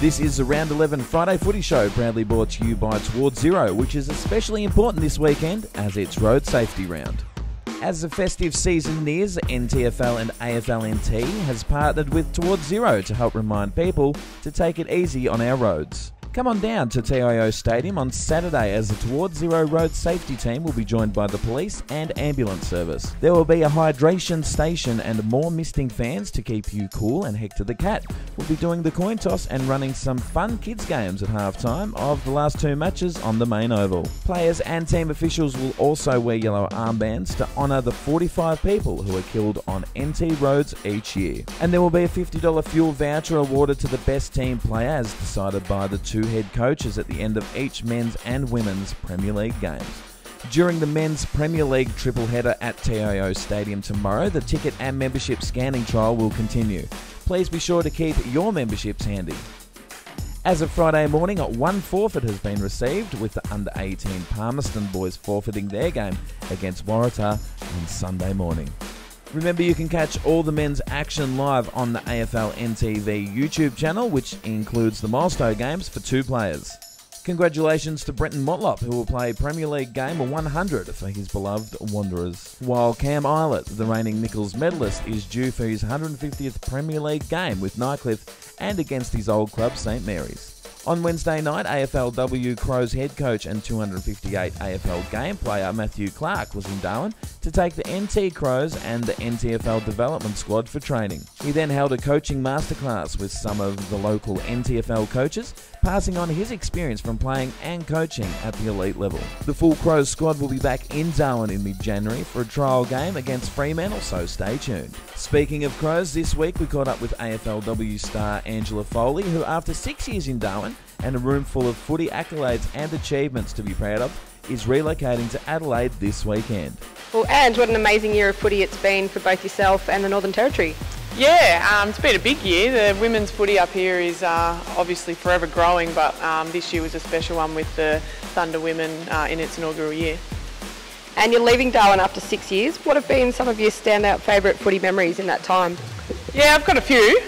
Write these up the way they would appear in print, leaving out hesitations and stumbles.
This is the Round 11 Friday Footy Show, proudly brought to you by Towards Zero, which is especially important this weekend as it's road safety round. As the festive season nears, NTFL and AFLNT has partnered with Towards Zero to help remind people to take it easy on our roads. Come on down to TIO Stadium on Saturday as the Towards Zero road safety team will be joined by the police and ambulance service. There will be a hydration station and more misting fans to keep you cool, and Hector the Cat will be doing the coin toss and running some fun kids games at halftime of the last two matches on the main oval. Players and team officials will also wear yellow armbands to honour the 45 people who are killed on NT roads each year. And there will be a $50 fuel voucher awarded to the best team player as decided by the two head coaches at the end of each men's and women's Premier League games. During the men's Premier League triple header at TIO Stadium tomorrow, the ticket and membership scanning trial will continue. Please be sure to keep your memberships handy. As of Friday morning, one forfeit has been received, with the under-18 Palmerston boys forfeiting their game against Waratah on Sunday morning. Remember, you can catch all the men's action live on the AFL NTV YouTube channel, which includes the milestone games for two players. Congratulations to Brenton Motlop, who will play Premier League game 100 for his beloved Wanderers, while Cam Eilert, the reigning Nichols medalist, is due for his 150th Premier League game with Nightcliff and against his old club St Mary's. On Wednesday night, AFLW Crows head coach and 258 AFL game player Matthew Clark was in Darwin to take the NT Crows and the NTFL development squad for training. He then held a coaching masterclass with some of the local NTFL coaches, passing on his experience from playing and coaching at the elite level. The full Crows squad will be back in Darwin in mid-January for a trial game against Fremantle, so stay tuned. Speaking of Crows, this week we caught up with AFLW star Angela Foley, who after 6 years in Darwin and a room full of footy accolades and achievements to be proud of, is relocating to Adelaide this weekend. Well, Ange, what an amazing year of footy it's been for both yourself and the Northern Territory. Yeah, it's been a big year. The women's footy up here is obviously forever growing, but this year was a special one with the Thunder Women in its inaugural year. And you're leaving Darwin after 6 years. What have been some of your standout favourite footy memories in that time? Yeah, I've got a few.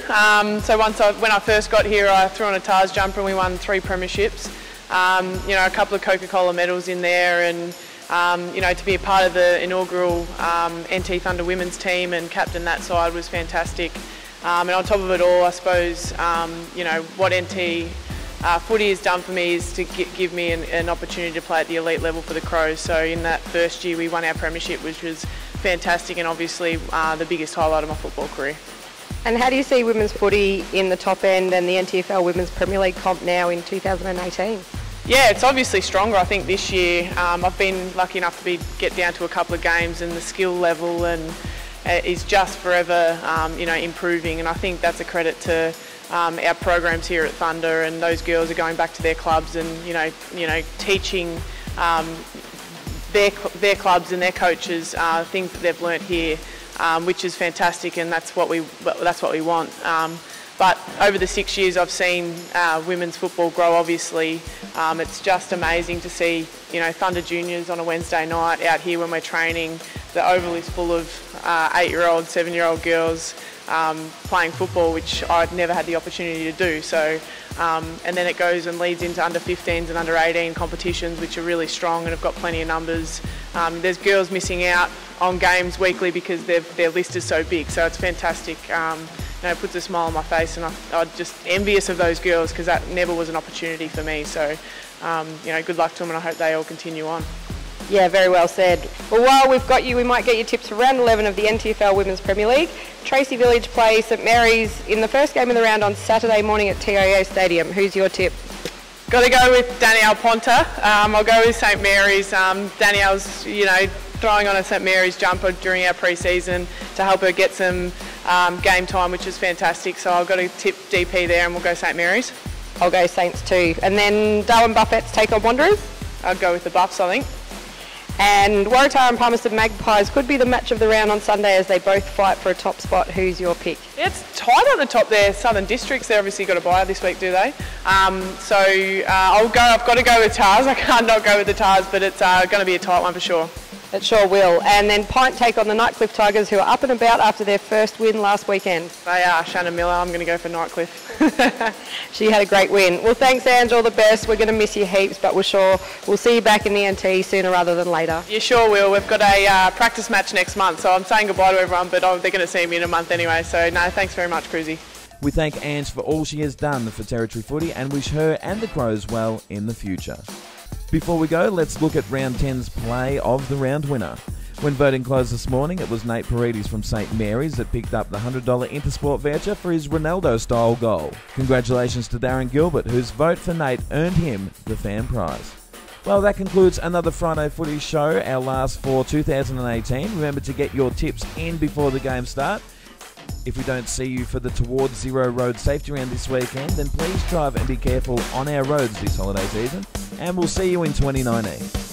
So when I first got here, I threw on a TARS jumper and we won 3 premierships. A couple of Coca-Cola medals in there, and to be a part of the inaugural NT Thunder women's team and captain that side was fantastic. And on top of it all, I suppose, what NT footy has done for me is to give me an opportunity to play at the elite level for the Crows. So in that first year, we won our premiership, which was fantastic and obviously the biggest highlight of my football career. And how do you see women's footy in the top end and the NTFL Women's Premier League comp now in 2018? Yeah, it's obviously stronger. I think this year I've been lucky enough to get down to a couple of games, and the skill level is just forever improving, and I think that's a credit to our programs here at Thunder, and those girls are going back to their clubs and teaching their clubs and their coaches things that they've learnt here, which is fantastic, and that's what we want. But over the 6 years I've seen women's football grow, obviously. It's just amazing to see, Thunder Juniors on a Wednesday night out here when we're training. The oval is full of 8-year-old, 7-year-old girls playing football, which I'd never had the opportunity to do. So, and then it goes and leads into under 15s and under 18 competitions, which are really strong and have got plenty of numbers. There's girls missing out on games weekly because their list is so big, so it's fantastic. It puts a smile on my face, and I'm just envious of those girls because that never was an opportunity for me. So, good luck to them, and I hope they all continue on. Yeah, very well said. Well, while we've got you, we might get your tips for round 11 of the NTFL Women's Premier League. Tracy Village play St Mary's in the first game of the round on Saturday morning at TIO Stadium. Who's your tip? Got to go with Danielle Ponta. I'll go with St Mary's. Danielle's, throwing on a St Mary's jumper during our pre-season to help her get some game time, which is fantastic. So I've got to tip DP there, and we'll go St Mary's. I'll go Saints too. And then Darwin Buffets take on Wanderers? I'd go with the Buffs, I think. And Waratah and Palmerston Magpies could be the match of the round on Sunday as they both fight for a top spot. Who's your pick? Yeah, it's tight at the top there. Southern Districts, they obviously got a bye this week, do they? I've got to go with TARS. I can't not go with the TARS, but it's going to be a tight one for sure. It sure will. And then Pint take on the Nightcliff Tigers, who are up and about after their first win last weekend. They are. Shannon Miller. I'm going to go for Nightcliff. She had a great win. Well, thanks, Ange. All the best. We're going to miss you heaps, but we'll see you back in the NT sooner rather than later. You sure will. We've got a practice match next month, so I'm saying goodbye to everyone, but they're going to see me in a month anyway. So, no, thanks very much, Cruzy. We thank Ange for all she has done for Territory Footy and wish her and the Crows well in the future. Before we go, let's look at Round 10's play of the round winner. When voting closed this morning, it was Nate Paredes from St Mary's that picked up the $100 Intersport voucher for his Ronaldo-style goal. Congratulations to Darren Gilbert, whose vote for Nate earned him the fan prize. Well, that concludes another Friday Footy Show, our last for 2018. Remember to get your tips in before the game start. If we don't see you for the Towards Zero road safety round this weekend, then please drive and be careful on our roads this holiday season, and we'll see you in 2019.